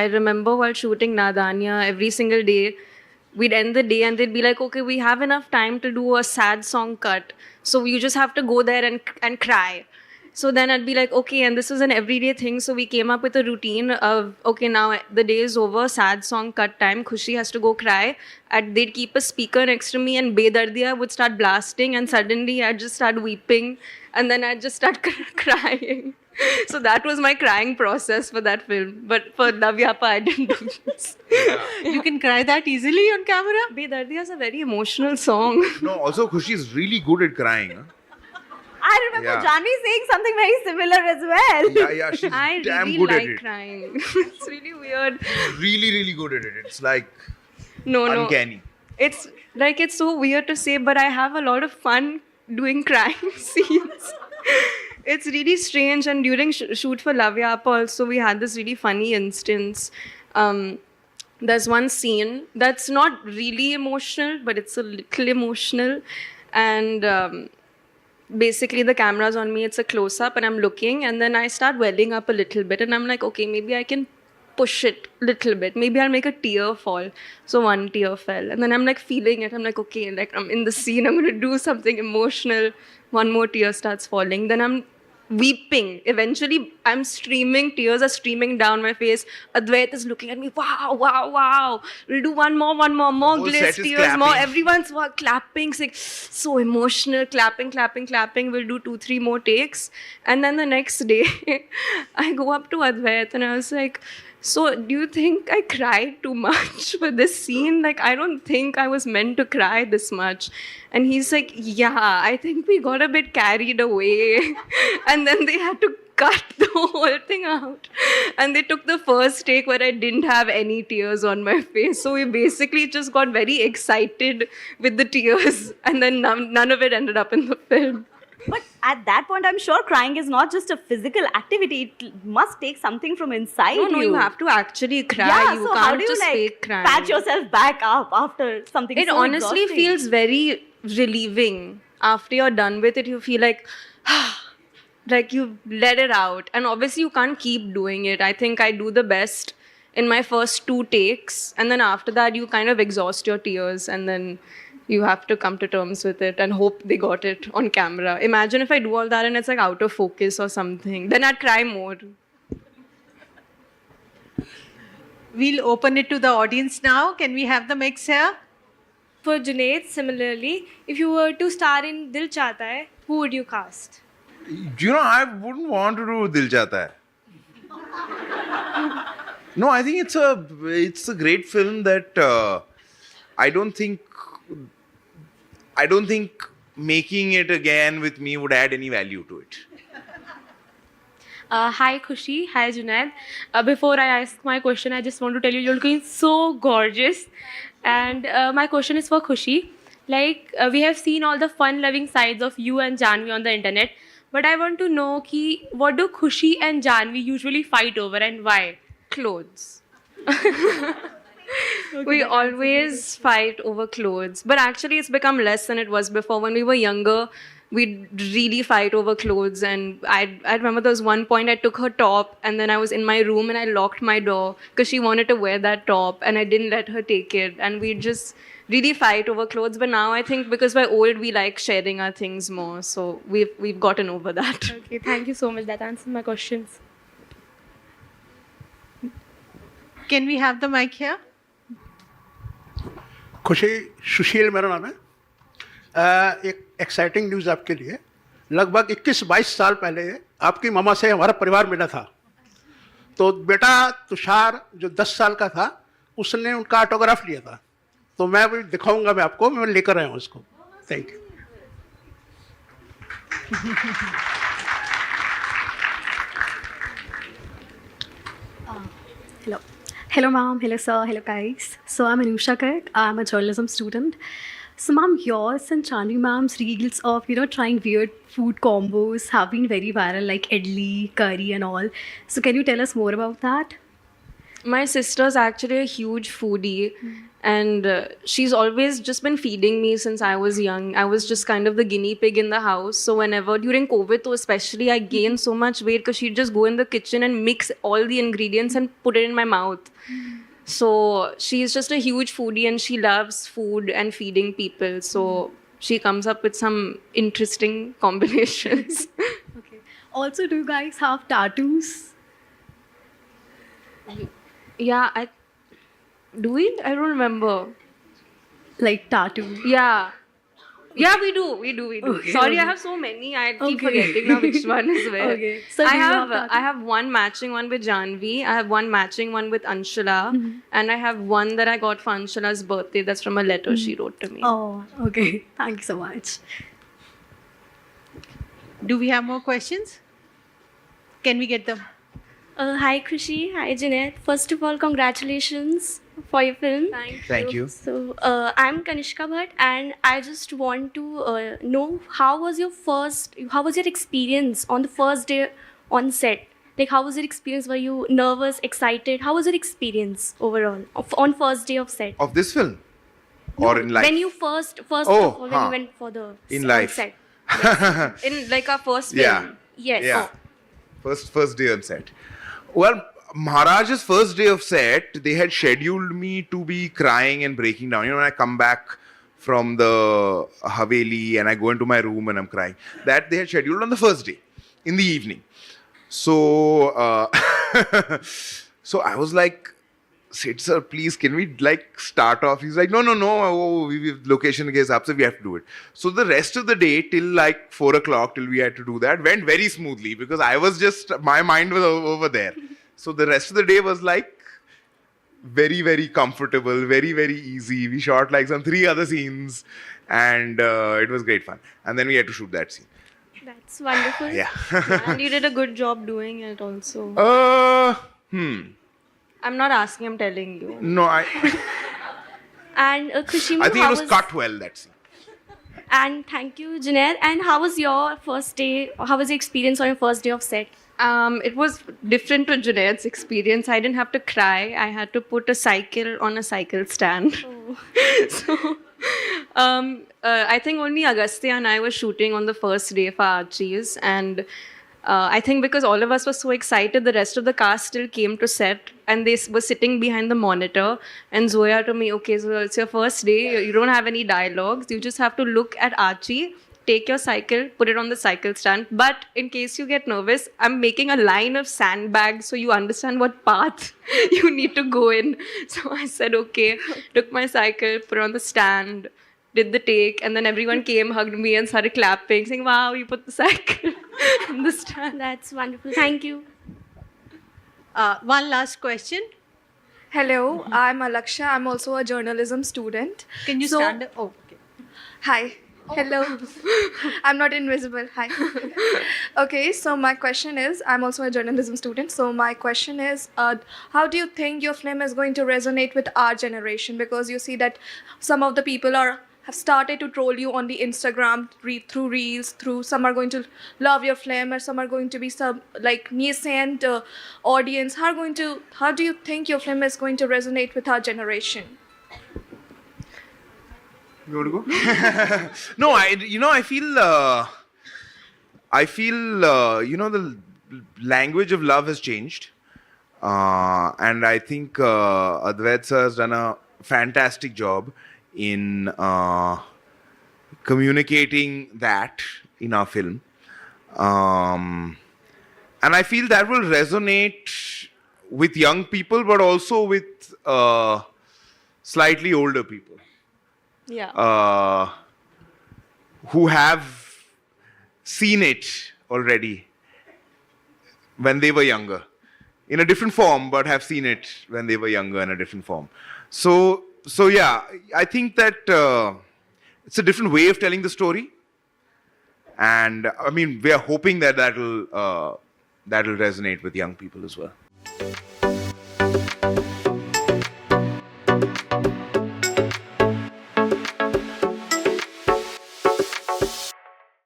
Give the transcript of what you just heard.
I remember while shooting Nadanya, every single day, we'd end the day and they'd be like, okay, we have enough time to do a sad song cut. So you just have to go there and cry. So then I'd be like, okay, and this is an everyday thing. So we came up with a routine of, okay, now the day is over, sad song cut time, Khushi has to go cry. And they'd keep a speaker next to me and Bedardiya would start blasting and suddenly I'd just start weeping and then I'd just start crying. So that was my crying process for that film. But for Navyapa, I didn't do this. You can cry that easily on camera? Bedardiya is a very emotional song. No, also Khushi is really good at crying. Huh? I remember Yeah. Janvi saying something very similar as well. Yeah, she's I damn really good at like it. crying. It's really weird. Really, really good at it. It's like No. uncanny. It's like it's so weird to say, but I have a lot of fun doing crying scenes. It's really strange. And during shoot for Lavyapa also, we had this really funny instance. There's one scene that's not really emotional, but it's a little emotional. And basically the camera's on me, it's a close-up and I'm looking and then I start welling up a little bit and I'm like, okay, maybe I can push it a little bit. Maybe I'll make a tear fall. So one tear fell. And then I'm like feeling it. I'm like, okay, like I'm in the scene. I'm going to do something emotional. One more tear starts falling. Then I'm weeping. Eventually, I'm streaming. Tears are streaming down my face. Advait is looking at me. Wow, wow, wow. We'll do one more, more whole gliss, set is tears, more. clapping. Everyone's clapping. It's like, so emotional. Clapping. We'll do 2-3 more takes. And then the next day, I go up to Advait and I was like, so do you think I cried too much for this scene? Like, I don't think I was meant to cry this much. And he's like, yeah, I think we got a bit carried away. And then they had to cut the whole thing out. And they took the first take where I didn't have any tears on my face. So we basically just got very excited with the tears. And then none of it ended up in the film. But at that point, I'm sure crying is not just a physical activity. It must take something from inside No, you. you have to actually cry. Yeah, You so can't how do you just fake crying. patch yourself back up after something It so honestly exhausting? feels very relieving. After you're done with it, you feel like, like you've let it out. And obviously, you can't keep doing it. I think I do the best in my first 2 takes. And then after that, you kind of exhaust your tears. And then you have to come to terms with it and hope they got it on camera. Imagine if I do all that and it's like out of focus or something. Then I'd cry more. We'll open it to the audience now. Can we have the mics here? For Junaid, similarly, if you were to star in Dil Chahta Hai, who would you cast? You know, I wouldn't want to do Dil Chahta Hai. No, I think it's a great film that I don't think making it again with me would add any value to it. Hi Khushi, hi Junaid. Before I ask my question, I just want to tell you you're looking so gorgeous. And my question is for Khushi. Like, we have seen all the fun-loving sides of you and Janvi on the internet. But I want to know what do Khushi and Janvi usually fight over and why? Clothes. We always fight over clothes. But actually, it's become less than it was before. When we were younger, we'd really fight over clothes. And I remember there was one point I took her top and then I was in my room and I locked my door because she wanted to wear that top and I didn't let her take it. And we'd just really fight over clothes. But now I think because we're old, we like sharing our things more. So we've gotten over that. Okay, thank you so much. That answers my questions. Can we have the mic here? खुशी सुशील मेरा नाम है। एक exciting news आपके लिए। लगभग 21-22 साल पहले आपकी मामा से हमारा परिवार मिला था। तो बेटा तुषार जो 10 साल का था उसने उनका ऑटोग्राफ लिया था। तो मैं भी दिखाऊंगा मैं आपको, मैं लेकर आया हूँ उसको। Thank you. Hello. Hello, ma'am. Hello, sir. Hello, guys. So, I'm Anusha Kirk. I'm a journalism student. So, ma'am, yours and Chandni ma'am's reels of, trying weird food combos have been very viral, like idli, curry and all. So, can you tell us more about that? My sister's actually a huge foodie, and she's always just been feeding me since I was young. I was just kind of the guinea pig in the house. So whenever during COVID, though, especially, I gained so much weight because she'd just go in the kitchen and mix all the ingredients and put it in my mouth. So she's just a huge foodie, and she loves food and feeding people. So she comes up with some interesting combinations. Okay. Also, do you guys have tattoos? Yeah, do we? I don't remember. Like tattoo? Yeah. Yeah, we do. Okay, Sorry, okay. I have so many. I keep Okay. forgetting now which one is where. Okay. So I do you have have I have one matching one with Janvi. I have one matching one with Anshula, and I have one that I got for Anshula's birthday. That's from a letter she wrote to me. Oh, okay. Thank you so much. Do we have more questions? Can we get them? Hi Khushi, hi Jeanette. First of all, congratulations for your film. Thank you. So I'm Kanishka Bhatt, and I just want to know how was your experience on the first day on set? Like, how was your experience? Were you nervous, excited? How was your experience overall on first day of set? Of this film? Or in life? When you first Oh, of all, when huh. you went for the In on life. set. In like our first film. Yeah. Yes. Yeah. First day on set. Well, Maharaj's first day of set, they had scheduled me to be crying and breaking down. You know, when I come back from the Haveli and I go into my room and I'm crying. That they had scheduled on the first day, in the evening. So, so I was like, Sid sir, please, can we like start off? He's like, no. Oh, we location ke hisab se we have to do it. So the rest of the day till like 4 o'clock, till we had to do that, went very smoothly because I was just, my mind was over there. So the rest of the day was like very, very comfortable, very, very easy. We shot like some 3 other scenes and it was great fun. And then we had to shoot that scene. That's wonderful. Yeah. And you did a good job doing it also. I'm not asking, I'm telling you. No, And Khushi, I think it was cut well, that scene. And thank you, Jeanette. And how was your first day? How was your experience on your first day of set? It was different to Junaid's experience. I didn't have to cry. I had to put a cycle on a cycle stand. So, I think only Agastya and I were shooting on the first day for Archie's. And I think because all of us were so excited, the rest of the cast still came to set. And they were sitting behind the monitor. And Zoya told me, okay, so it's your first day. You don't have any dialogues. You just have to look at Archie, take your cycle, put it on the cycle stand. But in case you get nervous, I'm making a line of sandbags so you understand what path you need to go in. So I said, okay, took my cycle, put it on the stand, did the take, and then everyone came, hugged me, and started clapping, saying, wow, you put the cycle on the stand. That's wonderful. Thank you. One last question. Hello, I'm Alaksha. I'm also a journalism student. Can you stand up? Oh, okay. Hi. Hello. I'm not invisible. Hi. Okay, so my question is, I'm also a journalism student. So my question is, how do you think your film is going to resonate with our generation? Because you see that some of the people have started to troll you on the Instagram, through reels, some are going to love your film, or some are going to be some like nascent audience. How do you think your film is going to resonate with our generation? You want to go? No, I feel, the language of love has changed. And I think Advait sir has done a fantastic job in communicating that in our film. And I feel that will resonate with young people, but also with slightly older people. Yeah. Who have seen it already when they were younger, in a different form, but have seen it when they were younger in a different form. So yeah, I think that it's a different way of telling the story, and I mean, we are hoping that that'll resonate with young people as well.